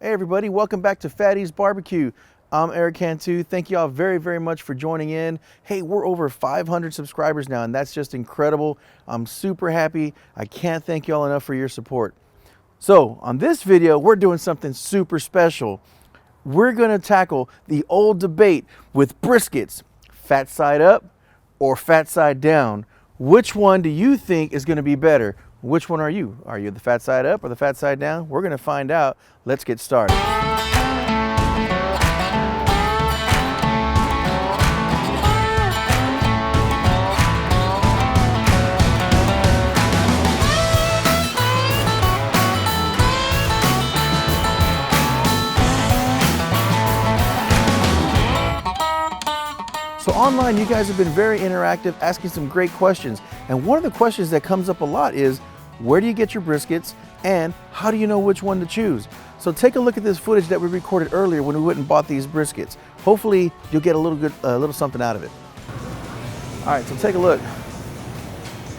Hey everybody, welcome back to Fatty's Barbecue. I'm Eric Cantu. Thank you all very, very much for joining in. Hey, we're over 500 subscribers now, and that's just incredible. I'm super happy. I can't thank you all enough for your support. So on this video, we're doing something super special. We're gonna tackle the old debate with briskets, fat side up or fat side down. Which one do you think is gonna be better? Which one are you? Are you the fat side up or the fat side down? We're gonna find out. Let's get started. So online, you guys have been very interactive, asking some great questions. And one of the questions that comes up a lot is, where do you get your briskets and how do you know which one to choose? So take a look at this footage that we recorded earlier when we went and bought these briskets. Hopefully you'll get a little something out of it. All right, so take a look.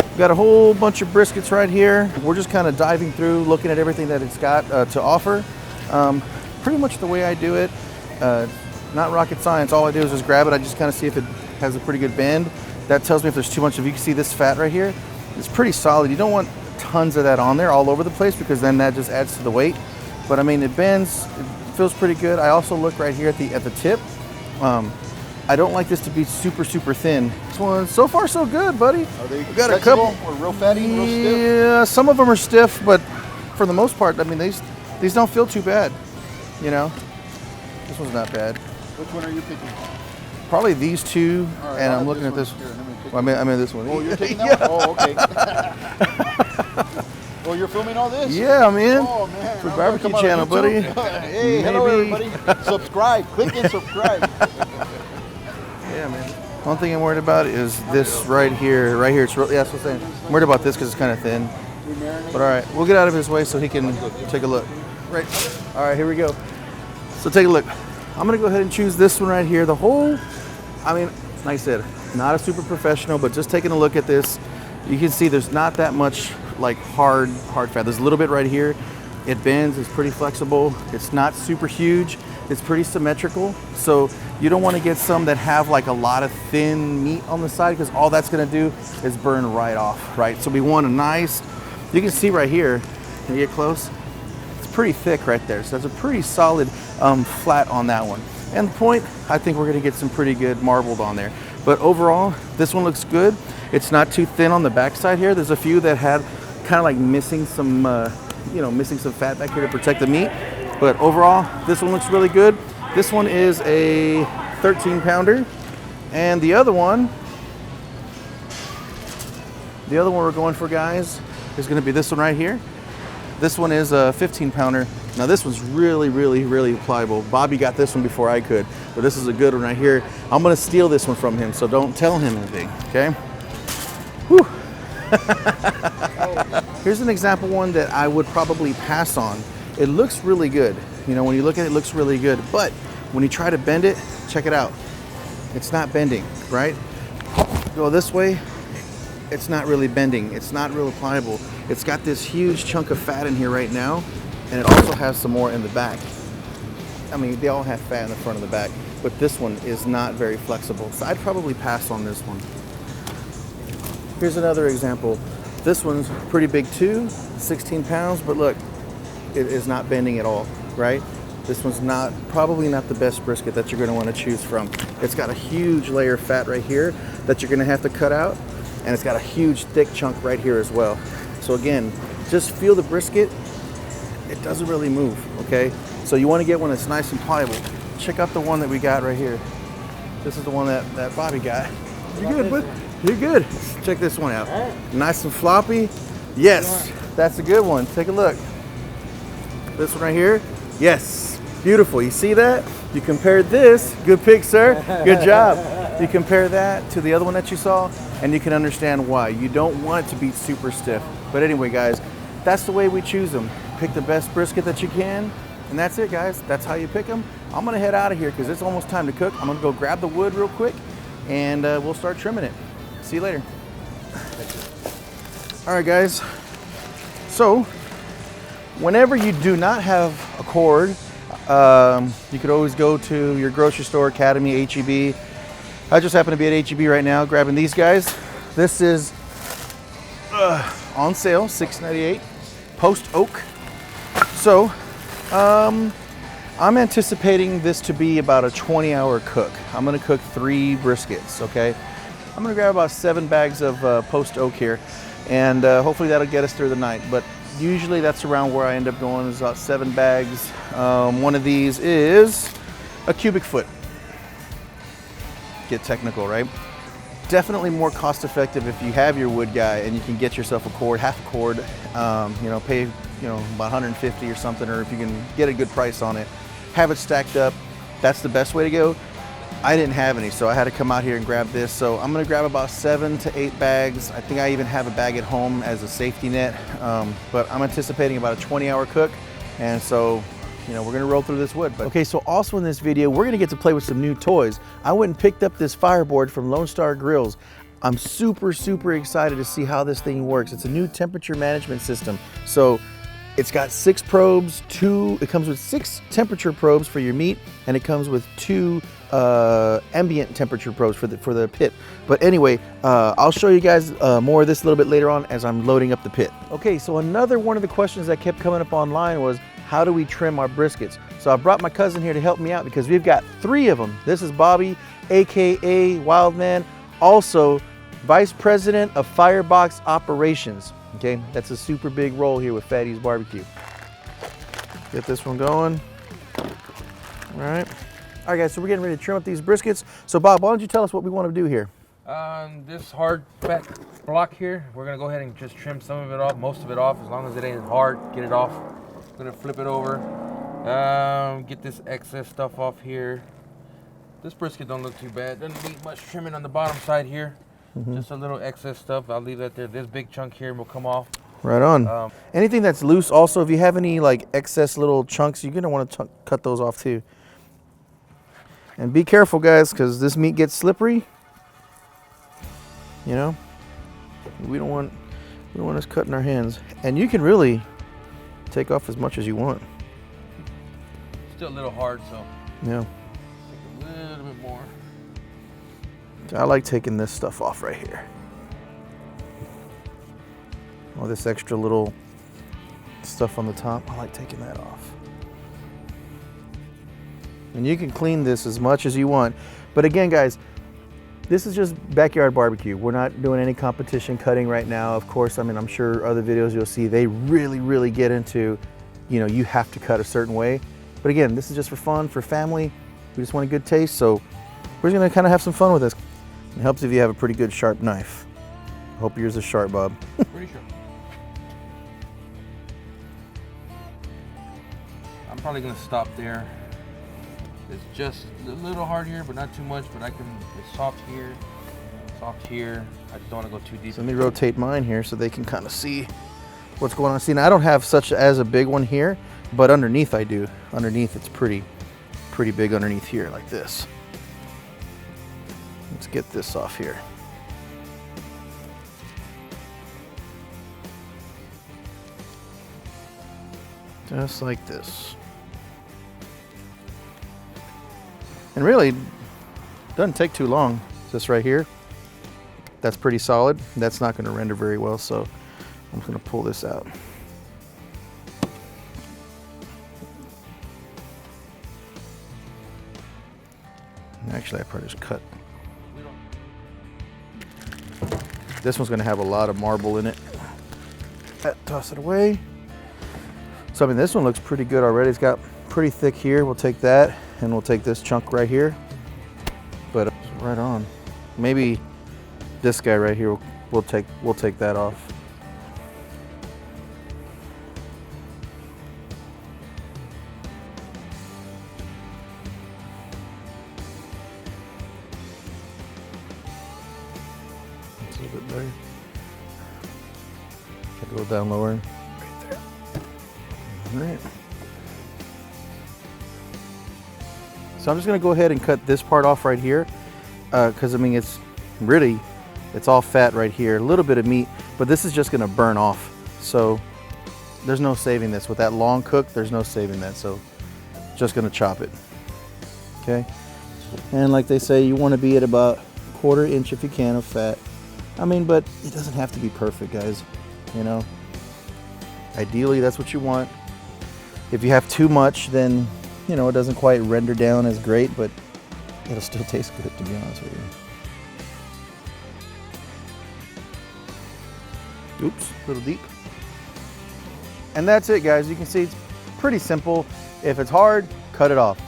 We've got a whole bunch of briskets right here. We're just kind of diving through, looking at everything that it's got to offer. Pretty much the way I do it, not rocket science. All I do is just grab it. I just kind of see if it has a pretty good bend. That tells me if there's too much of, you can see this fat right here. It's pretty solid. You don't want tons of that on there all over the place because then that just adds to the weight. But I mean, it bends, it feels pretty good. I also look right here at the tip. I don't like this to be super thin. This one, so far so good, buddy. Are they got a couple or real fatty, real stiff? Yeah, some of them are stiff, but for the most part, I mean, these don't feel too bad, you know. This one's not bad. Which one are you picking? Probably these two, right, and I'm looking at this. Here, I mean this one. Oh, you're taking that one? Oh, okay. Oh, you're filming all this? Yeah, I'm in. Oh, man. For barbecue channel, buddy. Hey, hello, everybody. Subscribe. Click and subscribe. Yeah, man. One thing I'm worried about is this right here. Right here. It's real, yeah, that's what I'm saying. I'm worried about this because it's kind of thin. But all right, we'll get out of his way so he can take a look. Right. All right, here we go. So take a look. I'm gonna go ahead and choose this one right here. The whole, I mean, like I said, not a super professional, but just taking a look at this, you can see there's not that much like hard fat. There's a little bit right here. It bends, it's pretty flexible. It's not super huge. It's pretty symmetrical. So you don't want to get some that have like a lot of thin meat on the side because all that's gonna do is burn right off, right? So we want a nice, you can see right here, can you get close? It's pretty thick right there. So that's a pretty solid flat on that one. And the point, I think we're gonna get some pretty good marbled on there. But overall, this one looks good. It's not too thin on the backside here. There's a few that had kind of like missing some, missing some fat back here to protect the meat. But overall, this one looks really good. This one is a 13 pounder. And the other one we're going for, guys, is gonna be this one right here. This one is a 15 pounder. Now this one's really pliable. Bobby got this one before I could, but this is a good one right here. I'm gonna steal this one from him, so don't tell him anything, okay? Whew. Here's an example one that I would probably pass on. It looks really good. You know, when you look at it, it looks really good, but when you try to bend it, check it out. It's not bending, right? Go this way, it's not really bending. It's not real pliable. It's got this huge chunk of fat in here right now, and it also has some more in the back. I mean, they all have fat in the front and the back, but this one is not very flexible. So I'd probably pass on this one. Here's another example. This one's pretty big too, 16 pounds, but look, it is not bending at all, right? This one's probably not the best brisket that you're gonna wanna choose from. It's got a huge layer of fat right here that you're gonna have to cut out, and it's got a huge thick chunk right here as well. So again, just feel the brisket. It doesn't really move, okay? So you wanna get one that's nice and pliable. Check out the one that we got right here. This is the one that Bobby got. You're good, bud. You're good. Check this one out. Nice and floppy. Yes, that's a good one. Take a look. This one right here. Yes, beautiful. You see that? You compared this, good pick, sir. Good job. You compare that to the other one that you saw, and you can understand why. You don't want it to be super stiff. But anyway, guys, that's the way we choose them. Pick the best brisket that you can, and that's it, guys. That's how you pick them. I'm gonna head out of here because it's almost time to cook. I'm gonna go grab the wood real quick, and we'll start trimming it. See you later. All right, guys. So, whenever you do not have a cord You could always go to your grocery store, Academy, H-E-B. I just happen to be at H-E-B right now grabbing these guys. This is on sale, $6.98, post oak. So I'm anticipating this to be about a 20-hour cook. I'm gonna cook 3 briskets, okay? I'm gonna grab about 7 bags of post oak here, and hopefully that'll get us through the night. But usually that's around where I end up going, is about 7 bags. One of these is a cubic foot. Get technical, right? Definitely more cost effective if you have your wood guy and you can get yourself a cord, half a cord, you know, pay, you know, about 150 or something, or if you can get a good price on it, have it stacked up. That's the best way to go. I didn't have any, so I had to come out here and grab this. So I'm gonna grab about 7 to 8 bags. I think I even have a bag at home as a safety net, but I'm anticipating about a 20-hour cook. And so, you know, we're gonna roll through this wood. But okay, so also in this video, we're gonna get to play with some new toys. I went and picked up this Fireboard from Lone Star Grillz. I'm super excited to see how this thing works. It's a new temperature management system. So it's got 6 probes, it comes with 6 temperature probes for your meat, and it comes with 2 ambient temperature probes for the pit. But anyway, I'll show you guys more of this a little bit later on as I'm loading up the pit. Okay, so another one of the questions that kept coming up online was, how do we trim our briskets? So I brought my cousin here to help me out because we've got 3 of them. This is Bobby, AKA Wildman, also Vice President of Firebox Operations. Okay, that's a super big role here with Fatty's Barbecue. Get this one going. All right. All right, guys, so we're getting ready to trim up these briskets. So Bob, why don't you tell us what we want to do here? This hard fat block here, we're gonna go ahead and just trim some of it off, most of it off, as long as it ain't hard, get it off. Gonna flip it over, get this excess stuff off here. This brisket don't look too bad. Doesn't need much trimming on the bottom side here. Just a little excess stuff. I'll leave that there. This big chunk here will come off. Right on. Anything that's loose, also, if you have any like excess little chunks, you're gonna want to cut those off too. And be careful, guys, because this meat gets slippery. You know, we don't want us cutting our hands. And you can really take off as much as you want. Still a little hard, so yeah. Take a little bit more. I like taking this stuff off right here. All this extra little stuff on the top, I like taking that off. And you can clean this as much as you want. But again, guys, this is just backyard barbecue. We're not doing any competition cutting right now. Of course, I mean, I'm sure other videos you'll see, they really get into, you know, you have to cut a certain way. But again, this is just for fun, for family. We just want a good taste, so we're just gonna kind of have some fun with this. It helps if you have a pretty good sharp knife. I hope yours is sharp, Bob. Pretty sure. I'm probably gonna stop there. It's just a little hard here, but not too much, but it's soft here, soft here. I just don't want to go too deep. So let me rotate mine here so they can kind of see what's going on. See, now I don't have such as a big one here, but underneath I do. Underneath it's pretty big underneath here, like this. Let's get this off here. Just like this. And really, it doesn't take too long. This right here, that's pretty solid. That's not going to render very well, so I'm just going to pull this out. Actually, I probably just cut. This one's going to have a lot of marble in it. Toss it away. So I mean, this one looks pretty good already. It's got pretty thick here. We'll take that, and we'll take this chunk right here. But right on. Maybe this guy right here, we'll take that off. That's a little bit better. Gotta go down lower. Right there. All right. So I'm just gonna go ahead and cut this part off right here, because I mean it's all fat right here, a little bit of meat, but this is just gonna burn off. So there's no saving this. With that long cook, there's no saving that. So just gonna chop it, okay? And like they say, you wanna be at about 1/4 inch if you can of fat. I mean, but it doesn't have to be perfect, guys, you know? Ideally, that's what you want. If you have too much, then, you know, it doesn't quite render down as great, but it'll still taste good, to be honest with you. Oops, a little deep. And that's it, guys. You can see it's pretty simple. If it's hard, cut it off.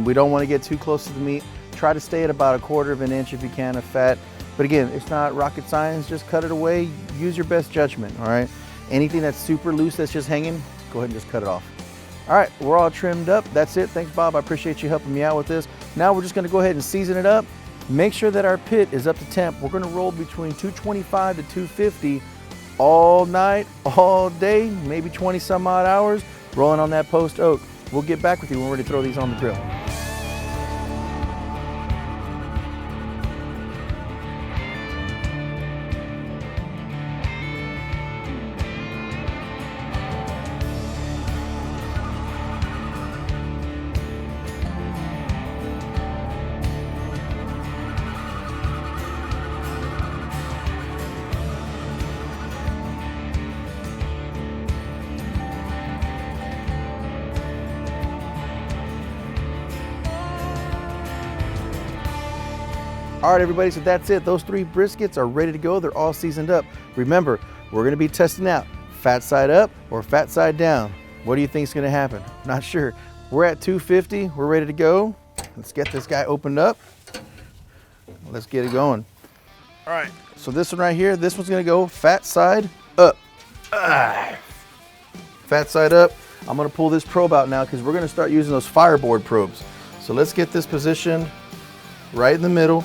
We don't want to get too close to the meat. Try to stay at about 1/4 of an inch if you can of fat. But again, it's not rocket science. Just cut it away. Use your best judgment, all right? Anything that's super loose that's just hanging, go ahead and just cut it off. All right, we're all trimmed up. That's it. Thanks, Bob. I appreciate you helping me out with this. Now we're just gonna go ahead and season it up. Make sure that our pit is up to temp. We're gonna roll between 225 to 250 all night, all day, maybe 20 some odd hours, rolling on that post oak. We'll get back with you when we're ready to throw these on the grill. All right, everybody, so that's it. Those 3 briskets are ready to go. They're all seasoned up. Remember, we're gonna be testing out fat side up or fat side down. What do you think is gonna happen? Not sure. We're at 250, we're ready to go. Let's get this guy opened up. Let's get it going. All right, so this one right here, this one's gonna go fat side up. Fat side up. I'm gonna pull this probe out now because we're gonna start using those Fireboard probes. So let's get this positioned right in the middle.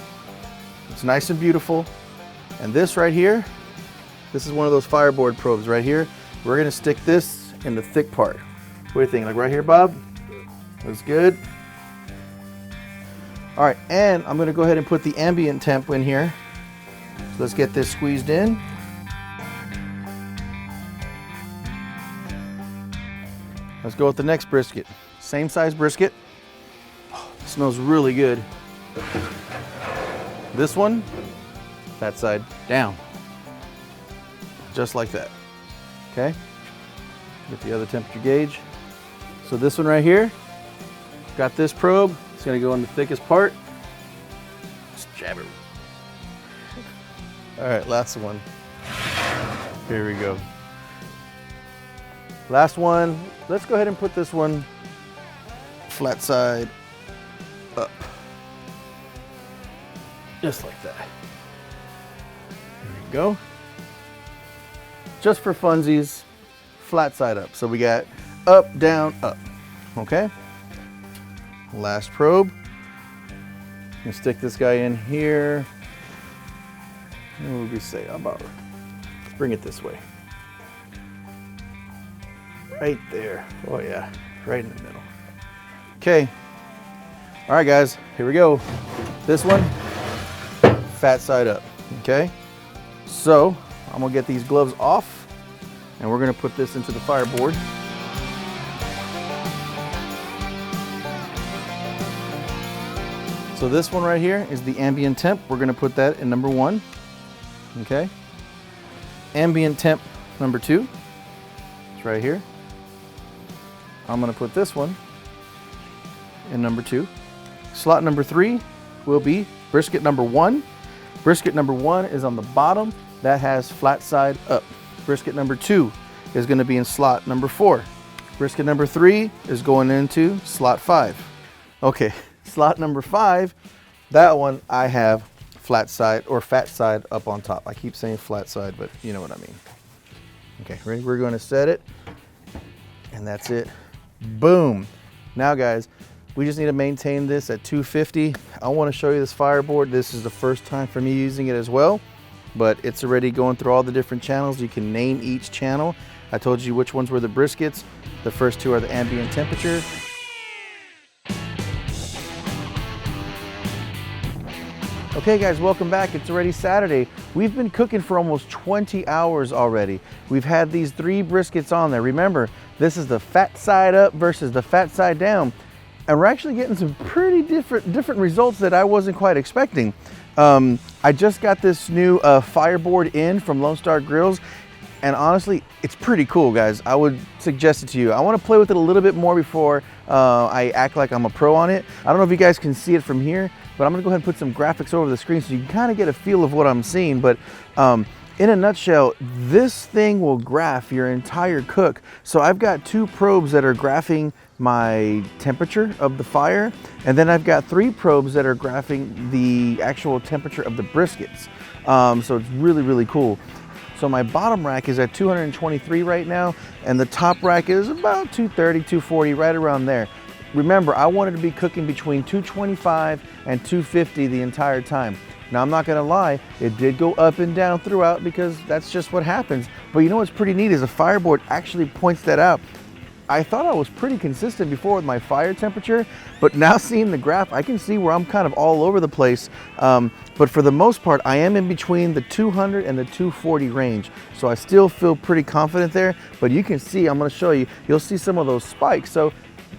It's nice and beautiful. And this right here, this is one of those Fireboard probes right here. We're gonna stick this in the thick part. What do you think? Like right here, Bob? Looks good. All right, and I'm gonna go ahead and put the ambient temp in here. So let's get this squeezed in. Let's go with the next brisket. Same size brisket. Oh, it smells really good. This one, fat side down. Just like that, okay? Get the other temperature gauge. So this one right here, got this probe. It's gonna go in the thickest part. Just jab it. All right, last one. Here we go. Last one. Let's go ahead and put this one flat side up. Just like that. There we go. Just for funsies, flat side up. So we got up, down, up. Okay? Last probe. I'm gonna stick this guy in here. And what would we say? Let's bring it this way. Right there. Oh yeah, right in the middle. Okay. All right, guys, here we go. This one, fat side up, okay? So I'm gonna get these gloves off and we're gonna put this into the Fireboard. So this one right here is the ambient temp. We're gonna put that in number 1, okay? Ambient temp number 2, it's right here. I'm gonna put this one in number 2. Slot number 3 will be brisket number 1. Brisket number 1 is on the bottom. That has flat side up. Brisket number 2 is gonna be in slot number 4. Brisket number 3 is going into slot 5. Okay, slot number 5, that one I have flat side or fat side up on top. I keep saying flat side, but you know what I mean. Okay, ready? We're gonna set it, and that's it. Boom. Now guys, we just need to maintain this at 250. I want to show you this Fireboard. This is the first time for me using it as well, but it's already going through all the different channels. You can name each channel. I told you which ones were the briskets. The first 2 are the ambient temperature. Okay guys, welcome back. It's already Saturday. We've been cooking for almost 20 hours already. We've had these 3 briskets on there. Remember, this is the fat side up versus the fat side down. and we're actually getting some pretty different results that I wasn't quite expecting. I just got this new Fireboard in from Lone Star Grillz, and honestly, it's pretty cool, guys. I would suggest it to you. I want to play with it a little bit more before I act like I'm a pro on it. I don't know if you guys can see it from here, but I'm gonna go ahead and put some graphics over the screen so you can kind of get a feel of what I'm seeing. But in a nutshell, this thing will graph your entire cook. So I've got 2 probes that are graphing my temperature of the fire, and then I've got 3 probes that are graphing the actual temperature of the briskets. So it's really, really cool. So my bottom rack is at 223 right now, and the top rack is about 230, 240, right around there. Remember, I wanted to be cooking between 225 and 250 the entire time. Now, I'm not gonna lie, it did go up and down throughout because that's just what happens. But you know what's pretty neat is the Fireboard actually points that out. I thought I was pretty consistent before with my fire temperature, but now seeing the graph, I can see where I'm kind of all over the place. But for the most part, I am in between the 200 and the 240 range. So I still feel pretty confident there, but you can see, I'm gonna show you, you'll see some of those spikes. So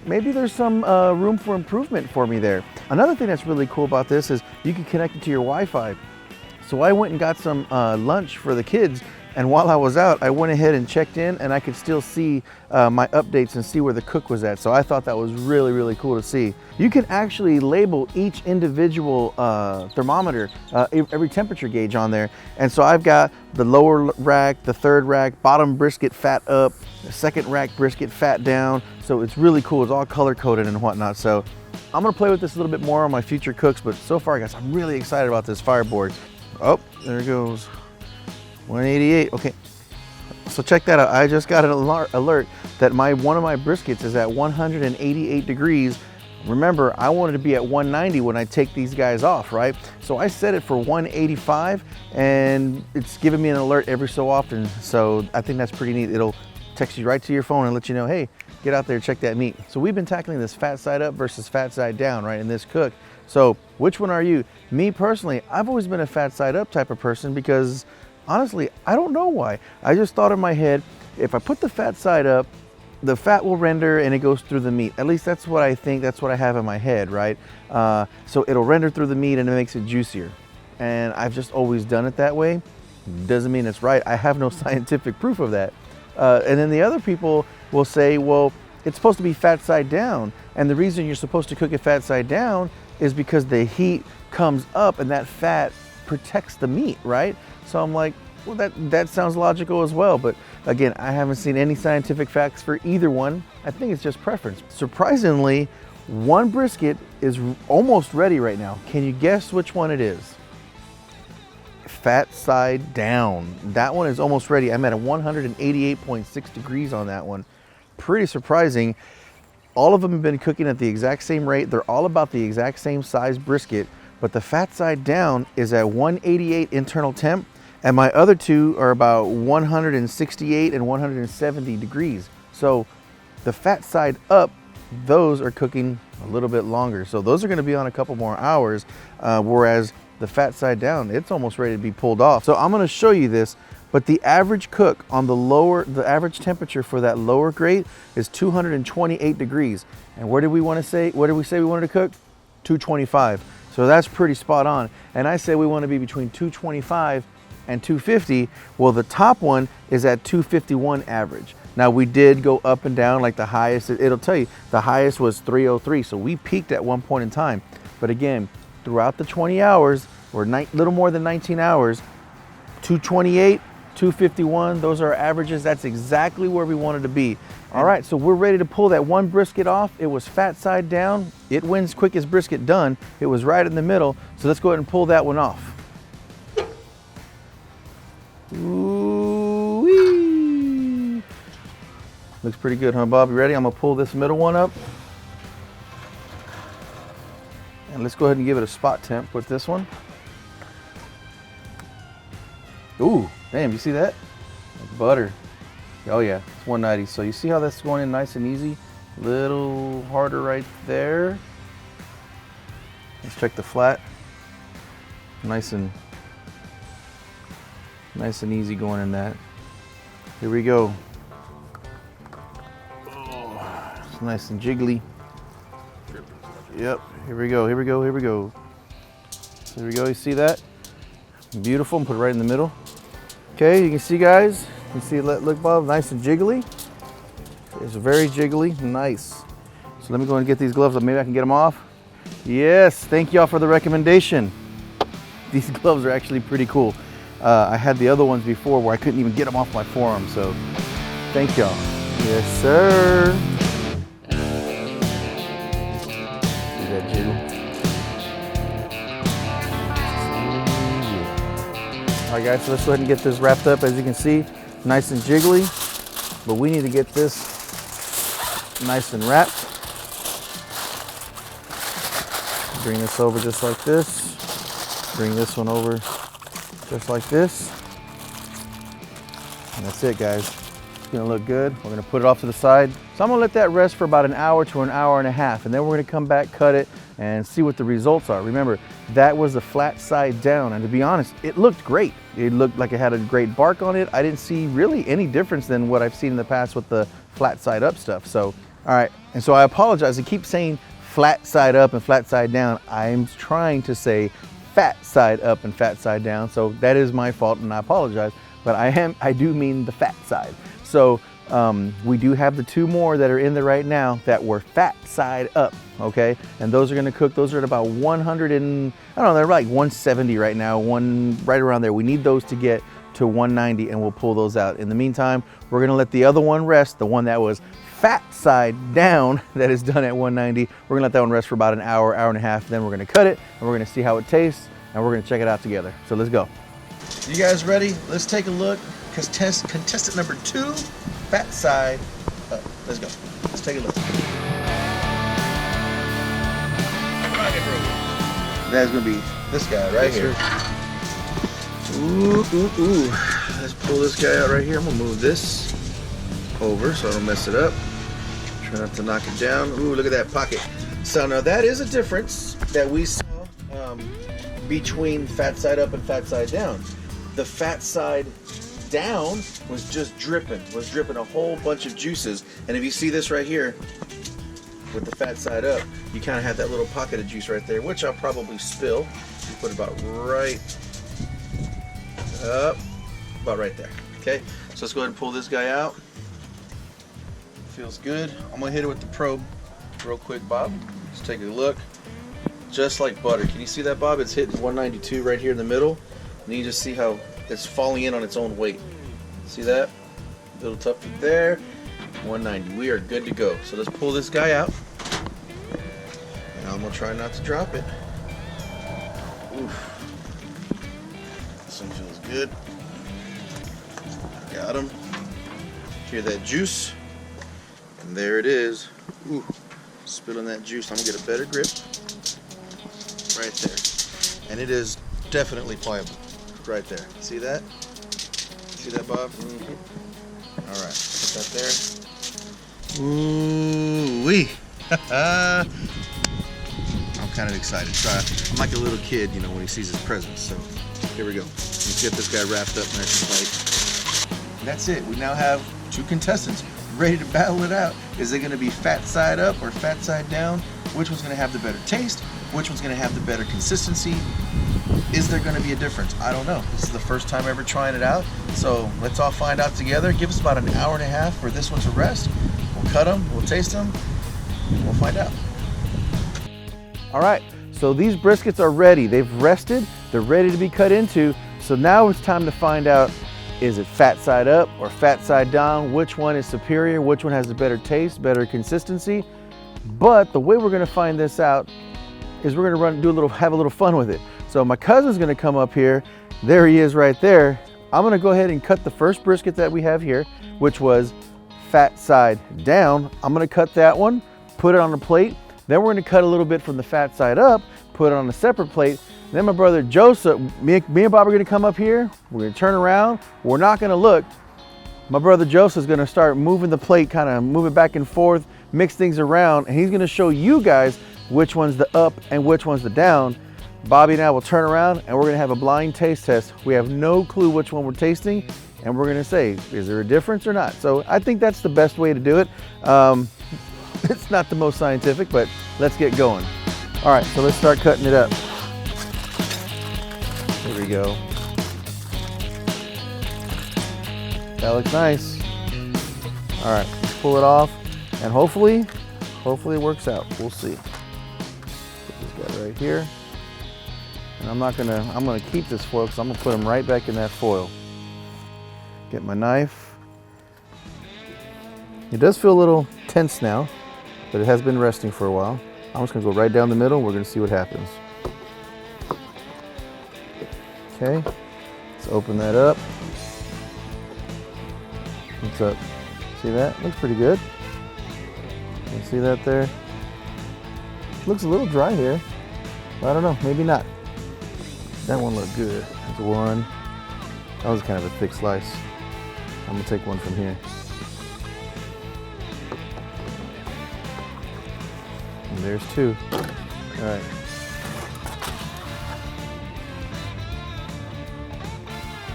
maybe there's some room for improvement for me there. Another thing that's really cool about this is you can connect it to your Wi-Fi. So I went and got some lunch for the kids, and while I was out, I went ahead and checked in, and I could still see my updates and see where the cook was at. So I thought that was really, really cool to see. You can actually label each individual thermometer, every temperature gauge on there. And so I've got the lower rack, the third rack, bottom brisket fat up, the second rack brisket fat down. So it's really cool. It's all color coded and whatnot. So I'm gonna play with this a little bit more on my future cooks, but so far, guys, I'm really excited about this Fireboard. Oh, there it goes. 188, okay. So check that out. I just got an alert that one of my briskets is at 188 degrees. Remember, I wanted to be at 190 when I take these guys off, right? So I set it for 185, and it's giving me an alert every so often. So I think that's pretty neat. It'll text you right to your phone and let you know, hey, get out there, check that meat. So we've been tackling this fat side up versus fat side down, right, in this cook. So which one are you? Me personally, I've always been a fat side up type of person because honestly, I don't know why. I just thought in my head, if I put the fat side up, the fat will render and it goes through the meat. At least that's what I think, that's what I have in my head, right? So it'll render through the meat and it makes it juicier. And I've just always done it that way. Doesn't mean it's right. I have no scientific proof of that. And then the other people will say, well, it's supposed to be fat side down. And the reason you're supposed to cook it fat side down is because the heat comes up and that fat protects the meat, right? So I'm like, well, that sounds logical as well. But again, I haven't seen any scientific facts for either one. I think it's just preference. Surprisingly, one brisket is almost ready right now. Can you guess which one it is? Fat side down. That one is almost ready. I'm at a 188.6 degrees on that one. Pretty surprising. All of them have been cooking at the exact same rate. They're all about the exact same size brisket, but the fat side down is at 188 internal temp, and my other two are about 168 and 170 degrees. So the fat side up, those are cooking a little bit longer. So those are gonna be on a couple more hours, whereas the fat side down, it's almost ready to be pulled off. So I'm gonna show you this, but the average cook on the average temperature for that lower grate is 228 degrees. And where did we say we wanted to cook? 225. So that's pretty spot on. And I say we want to be between 225 and 250. Well, the top one is at 251 average. Now we did go up and down, like the highest, it'll tell you the highest was 303. So we peaked at one point in time. But again, throughout the 20 hours, or little more than 19 hours, 228, 251, those are our averages. That's exactly where we wanted to be. All right, so we're ready to pull that one brisket off. It was fat side down. It wins quickest brisket done. It was right in the middle. So let's go ahead and pull that one off. Ooh-wee. Looks pretty good, huh, Bob? You ready? I'm gonna pull this middle one up. And let's go ahead and give it a spot temp with this one. Ooh, damn, you see that? Like butter. Oh yeah, it's 190. So you see how that's going in nice and easy? Little harder right there. Let's check the flat. Nice and easy going in that. Here we go. Oh, it's nice and jiggly. Yep, here we go, here we go, here we go. There we go, you see that? Beautiful, and put it right in the middle. Okay, you can see, guys, you can see it, look, Bob, nice and jiggly. It's very jiggly, nice. So let me go and get these gloves up. Maybe I can get them off. Yes, thank y'all for the recommendation. These gloves are actually pretty cool. I had the other ones before where I couldn't even get them off my forearm, so thank y'all. Yes, sir. See that jiggle? All right, guys, so let's go ahead and get this wrapped up. As you can see, nice and jiggly, but we need to get this nice and wrapped. Bring this over just like this. Bring this one over just like this. And that's it, guys. It's gonna look good. We're gonna put it off to the side. So I'm gonna let that rest for about an hour to an hour and a half, and then we're gonna come back, cut it, and see what the results are. Remember, that was the flat side down, and to be honest, it looked great. It looked like it had a great bark on it. I didn't see really any difference than what I've seen in the past with the flat side up stuff. So, all right, and so I apologize. I keep saying flat side up and flat side down. I'm trying to say fat side up and fat side down. So that is my fault, and I apologize, but I do mean the fat side. So we do have the 2 more that are in there right now that were fat side up, okay? And those are gonna cook. Those are at about 100 and, I don't know, they're like 170 right now, right around there. We need those to get to 190, and we'll pull those out. In the meantime, we're gonna let the other one rest, the one that was fat side down, that is done at 190. We're gonna let that one rest for about an hour, hour and a half. Then we're gonna cut it, and we're gonna see how it tastes, and we're gonna check it out together. So let's go. You guys ready? Let's take a look. Contestant number 2, fat side up. Let's go. Let's take a look. That's gonna be this guy right here. Ooh, ooh, ooh. Let's pull this guy out right here. I'm gonna move this over so I don't mess it up. Try not to knock it down. Ooh, look at that pocket. So now that is a difference that we saw between fat side up and fat side down. The fat side down was just dripping, a whole bunch of juices. And if you see this right here with the fat side up, you kind of have that little pocket of juice right there, which I'll probably spill. You put it about right up, about right there. Okay, so let's go ahead and pull this guy out. Feels good. I'm gonna hit it with the probe real quick, Bob. Let's take a look. Just like butter. Can you see that, Bob? It's hitting 192 right here in the middle. And you just see how it's falling in on its own weight. See that? Little tuft there. 190. We are good to go. So let's pull this guy out. And I'm gonna try not to drop it. Oof. This one feels good. Got him. Hear that juice? And there it is. Ooh, spilling that juice. I'm gonna get a better grip. Right there. And it is definitely pliable. Right there. See that? See that, Bob? Mm-hmm. All right, put that there. Ooh-wee. I'm kind of excited. I'm like a little kid, you know, when he sees his presents. So here we go. Let's get this guy wrapped up nice and tight. And that's it. We now have 2 contestants ready to battle it out. Is it going to be fat side up or fat side down? Which one's going to have the better taste? Which one's going to have the better consistency? Is there going to be a difference? I don't know. This is the first time ever trying it out. So let's all find out together. Give us about an hour and a half for this one to rest. We'll cut them, we'll taste them, and we'll find out. All right, so these briskets are ready. They've rested, they're ready to be cut into. So now it's time to find out, is it fat side up or fat side down? Which one is superior? Which one has a better taste, better consistency? But the way we're gonna find this out is we're gonna have a little fun with it. So my cousin's gonna come up here. There he is right there. I'm gonna go ahead and cut the first brisket that we have here, which was fat side down. I'm gonna cut that one, put it on the plate. Then we're gonna cut a little bit from the fat side up, put it on a separate plate. Then my brother Joseph, me and Bob are gonna come up here. We're gonna turn around. We're not gonna look. My brother Joseph's gonna start moving the plate, kind of move it back and forth, mix things around, and he's gonna show you guys which one's the up and which one's the down. Bobby and I will turn around and we're gonna have a blind taste test. We have no clue which one we're tasting, and we're gonna say, is there a difference or not? So I think that's the best way to do it. It's not the most scientific, but let's get going. All right, so let's start cutting it up. Here we go. That looks nice. All right, let's pull it off, and hopefully it works out. We'll see. Put this guy right here. And I'm gonna keep this foil because I'm gonna put them right back in that foil. Get my knife. It does feel a little tense now, but it has been resting for a while. I'm just gonna go right down the middle. We're gonna see what happens. Okay, let's open that up. What's up? See that? Looks pretty good. You see that there? Looks a little dry here. I don't know, maybe not. That one looked good. That's one. That was kind of a thick slice. I'm gonna take one from here. And there's two. All right.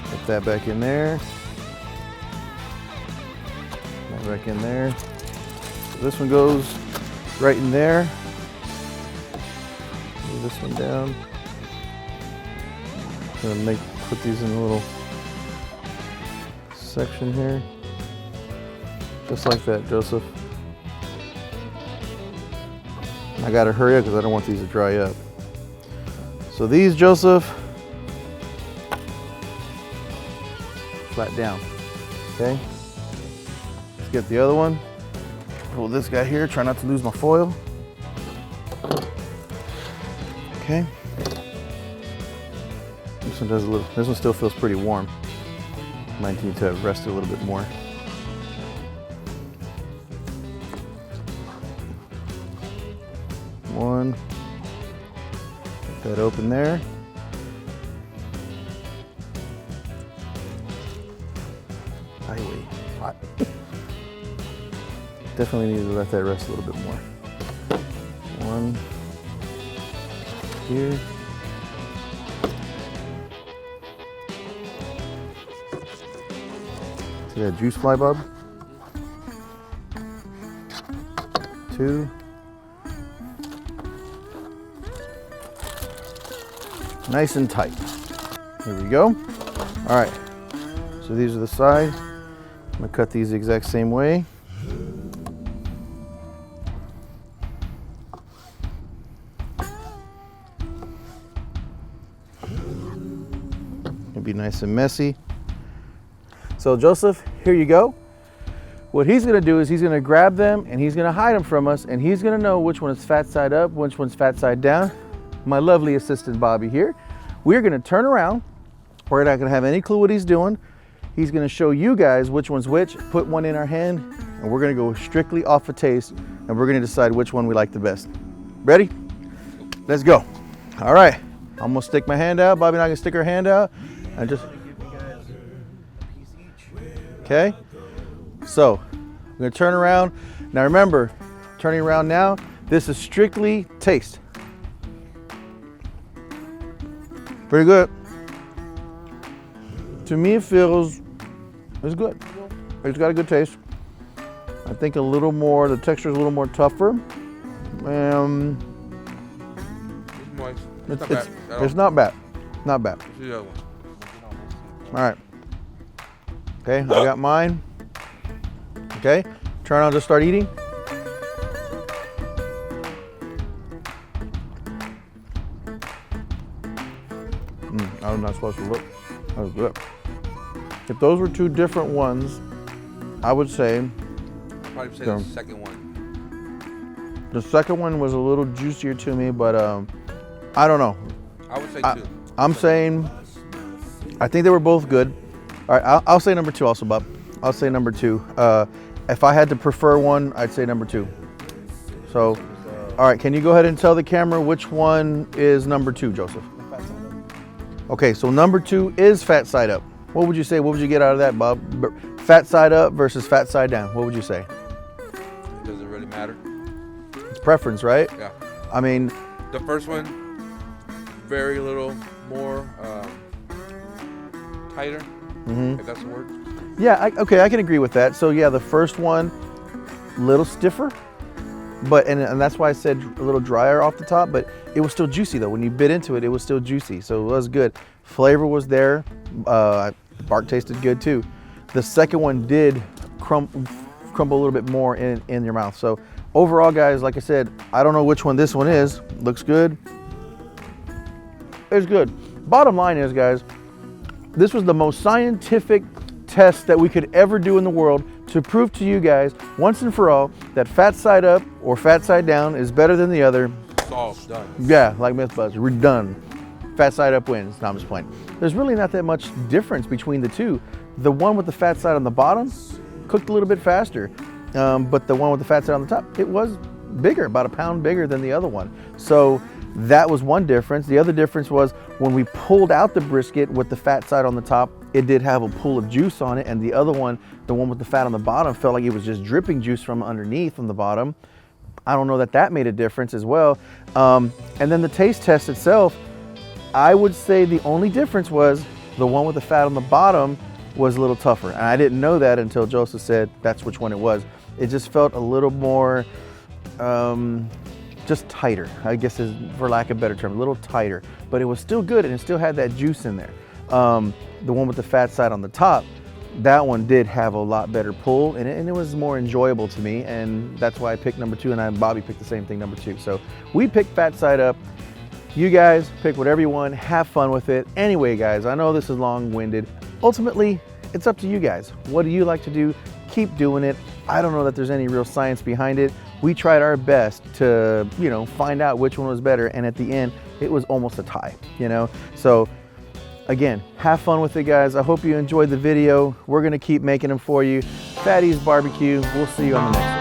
Put that back in there. That back in there. So this one goes right in there. Move this one down. I'm gonna put these in a little section here. Just like that, Joseph. I gotta hurry up because I don't want these to dry up. So these, Joseph, flat down, okay? Let's get the other one. Pull this guy here, try not to lose my foil. Okay. This one does a little, this one still feels pretty warm. Might need to rest it a little bit more. One. Get that open there. Highly hot. Definitely need to let that rest a little bit more. One. Here. See that juice fly, Bob? Two. Nice and tight. Here we go. All right, so these are the sides. I'm gonna cut these the exact same way. It'll be nice and messy. So Joseph, here you go. What he's gonna do is he's gonna grab them and he's gonna hide them from us, and he's gonna know which one is fat side up, which one's fat side down. My lovely assistant Bobby here. We're gonna turn around. We're not gonna have any clue what he's doing. He's gonna show you guys which one's which, put one in our hand, and we're gonna go strictly off of taste, and we're gonna decide which one we like the best. Ready? Let's go. All right, I'm gonna stick my hand out. Bobby and I can stick our hand out, and just, okay? So, I'm gonna turn around. Now remember, turning around now, this is strictly taste. Pretty good. To me, it's good. It's got a good taste. I think a little more, the texture is a little more tougher. It's not bad. Not bad. All right. Okay, I got mine. Okay, turn on, just start eating. I was not supposed to look. That was good. If those were two different ones, I would say. I'd probably say the second one. The second one was a little juicier to me, but I don't know. I would say two. I'm saying, I think they were both good. All right, I'll say number two also, Bob. I'll say number two. If I had to prefer one, I'd say number two. So, all right, can you go ahead and tell the camera which one is number two, Joseph? Okay, so number two is fat side up. What would you say? What would you get out of that, Bob? Fat side up versus fat side down. What would you say? Does it really matter? It's preference, right? Yeah. I mean, the first one, very little more tighter, if that's the word. Yeah, okay, I can agree with that. So yeah, the first one, little stiffer, but and that's why I said a little drier off the top, but it was still juicy though. When you bit into it, it was still juicy, so it was good. Flavor was there. Bark tasted good too. The second one did crumble a little bit more in your mouth. So overall, guys, like I said, I don't know which one this one is. Looks good. It's good. Bottom line is, guys, this was the most scientific test that we could ever do in the world to prove to you guys once and for all that fat side up or fat side down is better than the other. Solved, done. Yeah, like Mythbusters, we're done. Fat side up wins. No, I'm just playing. There's really not that much difference between the two. The one with the fat side on the bottom cooked a little bit faster, but the one with the fat side on the top, it was bigger, about a pound bigger than the other one. So that was one difference. The other difference was when we pulled out the brisket with the fat side on the top, it did have a pool of juice on it, and the other one, the one with the fat on the bottom, felt like it was just dripping juice from underneath on the bottom. I don't know that that made a difference as well. And then the taste test itself, I would say the only difference was the one with the fat on the bottom was a little tougher. And I didn't know that until Joseph said that's which one it was. It just felt a little more, just tighter, I guess is for lack of a better term, a little tighter. But it was still good and it still had that juice in there. The one with the fat side on the top, that one did have a lot better pull and it was more enjoyable to me, and that's why I picked number 2, and Bobby picked the same thing, number 2. So we picked fat side up. You guys pick whatever you want, have fun with it. Anyway, guys, I know this is long-winded. Ultimately, it's up to you guys. What do you like to do? Keep doing it. I don't know that there's any real science behind it. We tried our best to, you know, find out which one was better, and at the end, it was almost a tie, you know? So again, have fun with it, guys. I hope you enjoyed the video. We're gonna keep making them for you. Fatty's Barbecue. We'll see you on the next one.